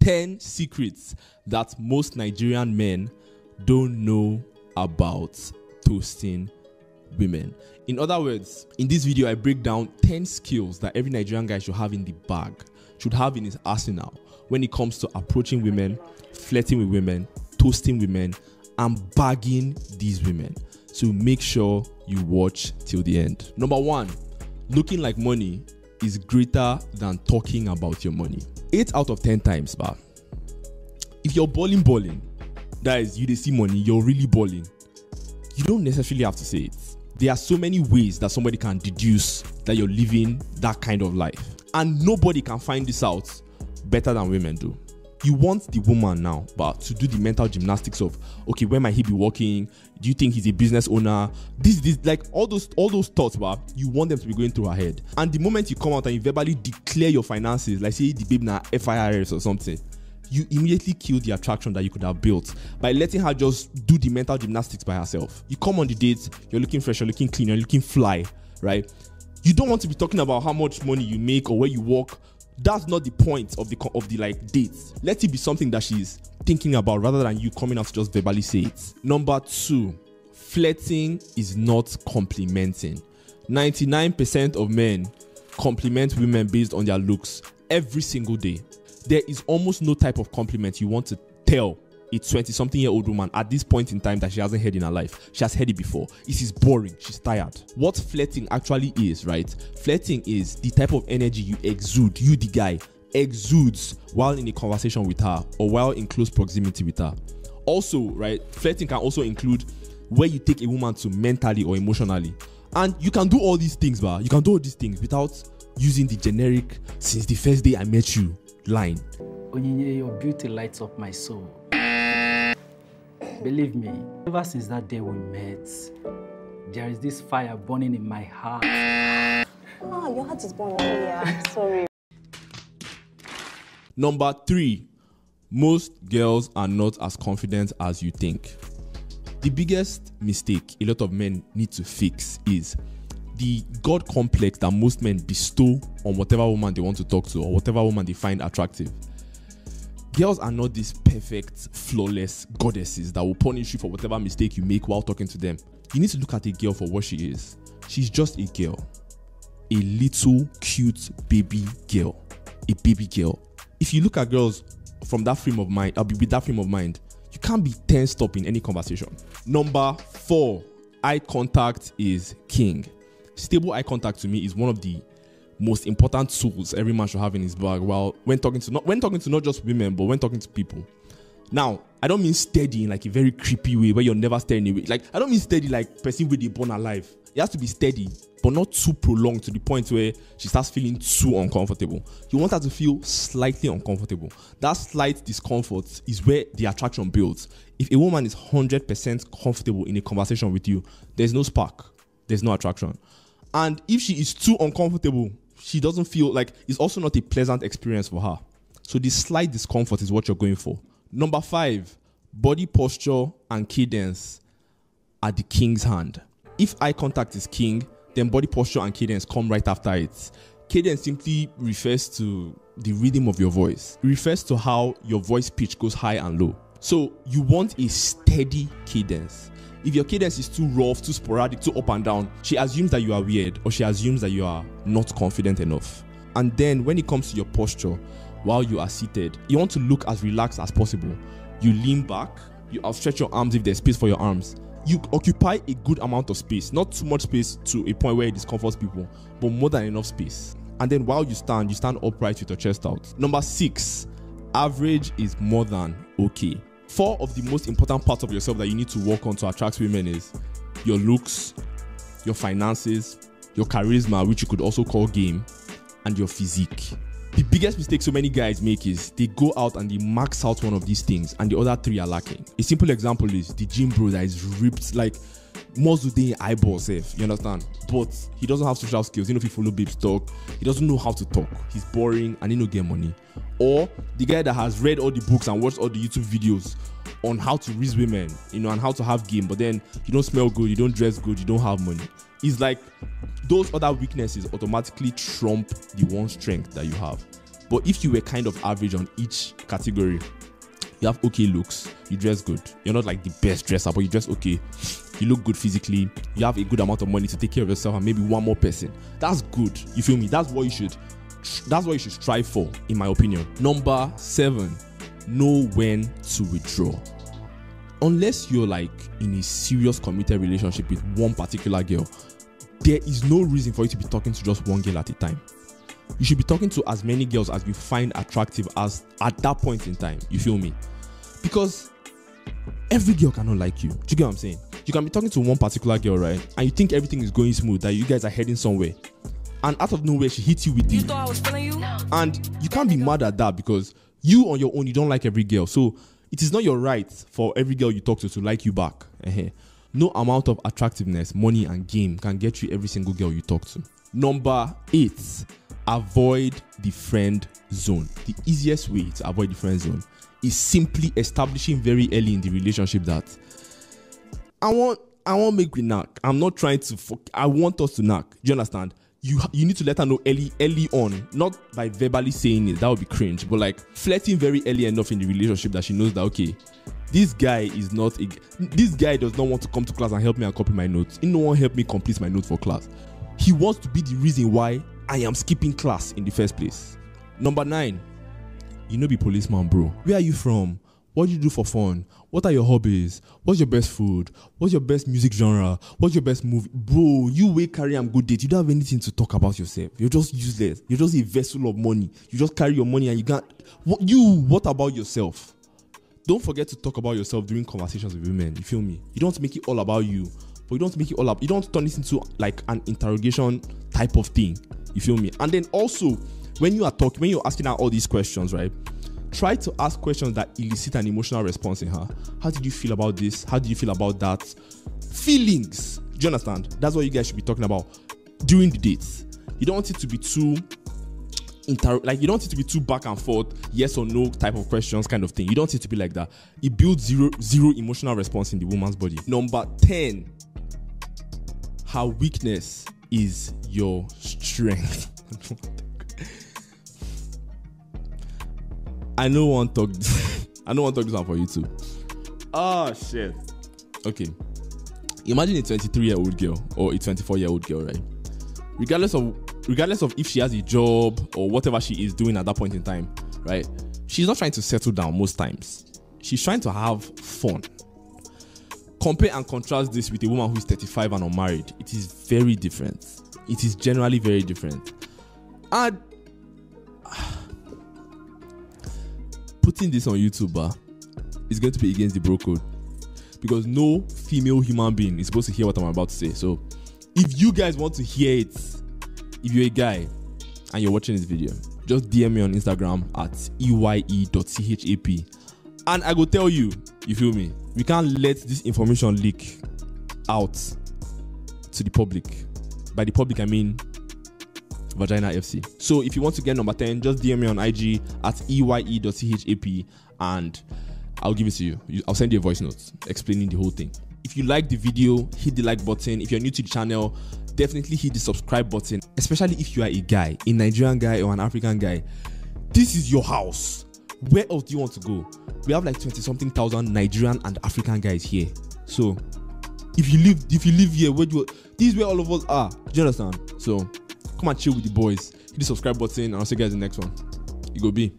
10 secrets that most Nigerian men don't know about toasting women. In other words, in this video, I break down 10 skills that every Nigerian guy should have in the bag, should have in his arsenal when it comes to approaching women, flirting with women, toasting women, and bagging these women. So make sure you watch till the end. Number 1, looking like money is greater than talking about your money. 8 out of 10 times, but if you're balling, that is, you see money, you're really balling, you don't necessarily have to say it. There are so many ways that somebody can deduce that you're living that kind of life. And nobody can find this out better than women do. You want the woman now, but to do the mental gymnastics of, okay, where might he be working? Do you think he's a business owner? This, like all those thoughts, but you want them to be going through her head. And the moment you come out and you verbally declare your finances, like say the babe na FIRS or something, you immediately kill the attraction that you could have built by letting her just do the mental gymnastics by herself. You come on the date, you're looking fresh, you're looking clean, you're looking fly, right? You don't want to be talking about how much money you make or where you work. That's not the point of the like dates. Let it be something that she's thinking about rather than you coming out to just verbally say it. Number 2, flirting is not complimenting. 99% of men compliment women based on their looks every single day. There is almost no type of compliment you want to tell a 20-something-year-old woman at this point in time that she hasn't heard in her life. She has heard it before. It is boring. She's tired. What flirting actually is, right? Flirting is the type of energy you exude, you the guy, exudes while in a conversation with her or while in close proximity with her. Also, right, flirting can also include where you take a woman to mentally or emotionally. And you can do all these things, but you can do all these things without using the generic, since the first day I met you line. Onyinye, your beauty lights up my soul. Believe me, ever since that day we met, there is this fire burning in my heart. Oh, your heart is burning. Yeah, sorry. Number 3, most girls are not as confident as you think. The biggest mistake a lot of men need to fix is the God complex that most men bestow on whatever woman they want to talk to or whatever woman they find attractive. Girls are not these perfect, flawless goddesses that will punish you for whatever mistake you make while talking to them. You need to look at a girl for what she is. She's just a girl. A little, cute baby girl. A baby girl. If you look at girls from that frame of mind, with that frame of mind, you can't be tensed up in any conversation. Number 4, eye contact is king. Stable eye contact to me is one of the most important tools every man should have in his bag when talking to not just women, but when talking to people. Now, I don't mean steady in like a very creepy way where you're never staring away. Like, I don't mean steady like person with the born alive. It has to be steady, but not too prolonged to the point where she starts feeling too uncomfortable. You want her to feel slightly uncomfortable. That slight discomfort is where the attraction builds. If a woman is 100% comfortable in a conversation with you, there's no spark. There's no attraction. And if she is too uncomfortable, she doesn't feel like it's also not a pleasant experience for her. So the slight discomfort is what you're going for. Number 5, body posture and cadence are the king's hand. If eye contact is king, then body posture and cadence come right after it. Cadence simply refers to the rhythm of your voice. It refers to how your voice pitch goes high and low. So you want a steady cadence. If your cadence is too rough, too sporadic, too up and down, she assumes that you are weird or she assumes that you are not confident enough. And then when it comes to your posture, while you are seated, you want to look as relaxed as possible. You lean back, you outstretch your arms if there's space for your arms. You occupy a good amount of space, not too much space to a point where it discomforts people, but more than enough space. And then while you stand upright with your chest out. Number 6, average is more than okay. 4 of the most important parts of yourself that you need to work on to attract women is your looks, your finances, your charisma, which you could also call game, and your physique. The biggest mistake so many guys make is they go out and they max out one of these things and the other 3 are lacking. A simple example is the gym bro that is ripped like muscle day eyeballs, you understand? But he doesn't have social skills. If he follow babes talk, he doesn't know how to talk. He's boring and he don't get money. Or the guy that has read all the books and watched all the YouTube videos on how to raise women, and how to have game, but then you don't smell good, you don't dress good, you don't have money. It's like those other weaknesses automatically trump the one strength that you have. But if you were kind of average on each category, you have okay looks, you dress good. You're not like the best dresser, but you dress okay. You look good physically. You have a good amount of money to take care of yourself and maybe one more person. That's good. You feel me? That's what you should strive for, in my opinion. Number 7, know when to withdraw. Unless you're like in a serious committed relationship with one particular girl, there is no reason for you to be talking to just one girl at a time. You should be talking to as many girls as you find attractive as at that point in time. You feel me? Because every girl cannot like you. Do you get what I'm saying? You can be talking to one particular girl, right? And you think everything is going smooth, that you guys are heading somewhere. And out of nowhere, she hits you with You thought I was feeling you? And you can't be mad at that because you on your own, you don't like every girl. So it is not your right for every girl you talk to like you back. No amount of attractiveness, money, and game can get you every single girl you talk to. Number 8, avoid the friend zone. The easiest way to avoid the friend zone is simply establishing very early in the relationship that I want make we knack. I'm not trying to I want us to knack. Do you understand? You need to let her know early on, not by verbally saying it, that would be cringe, but like flirting very early enough in the relationship that she knows that, okay, this guy does not want to come to class and help me and copy my notes. He no one help me complete my notes for class. He wants to be the reason why I am skipping class in the first place. Number 9, you know be policeman, bro. Where are you from? What do you do for fun? What are your hobbies? What's your best food? What's your best music genre? What's your best movie? Bro, you wait, carry and good date. You don't have anything to talk about yourself. You're just useless. You're just a vessel of money. You just carry your money and you can't. What about yourself? Don't forget to talk about yourself during conversations with women. You feel me? You don't make it all about you, but you don't make it all up. You don't turn this into like an interrogation type of thing. You feel me? And then also, when you're asking her all these questions, right? Try to ask questions that elicit an emotional response in her. How did you feel about this? How did you feel about that? Feelings. Do you understand? That's what you guys should be talking about during the dates. You don't want it to be too you don't want it to be too back and forth, yes or no type of questions kind of thing. You don't want it to be like that. It builds zero emotional response in the woman's body. Number 10, her weakness is your strength. I don't want to talk this one for you too. Oh shit. Okay. Imagine a 23-year-old girl or a 24-year-old girl, right? Regardless of if she has a job or whatever she is doing at that point in time, right? She's not trying to settle down most times. She's trying to have fun. Compare and contrast this with a woman who is 35 and unmarried. It is very different. It is generally very different. And putting this on YouTube is going to be against the bro code, because no female human being is supposed to hear what I'm about to say. So if you guys want to hear it, if you're a guy and you're watching this video, just DM me on Instagram at eye.chap and I go tell you. You feel me? We can't let this information leak out to the public. By the public, I mean Vagina FC. So if you want to get number 10, just DM me on IG at eye.chap and I'll give it to you. I'll send you a voice note explaining the whole thing. If you like the video, hit the like button. If you're new to the channel, definitely hit the subscribe button, especially if you are a guy, a Nigerian guy or an African guy. This is your house. Where else do you want to go? We have like 20-something thousand Nigerian and African guys here. So if you live here, this is where all of us are. Do you understand? So come and chill with the boys. Hit the subscribe button and I'll see you guys in the next one. You go be.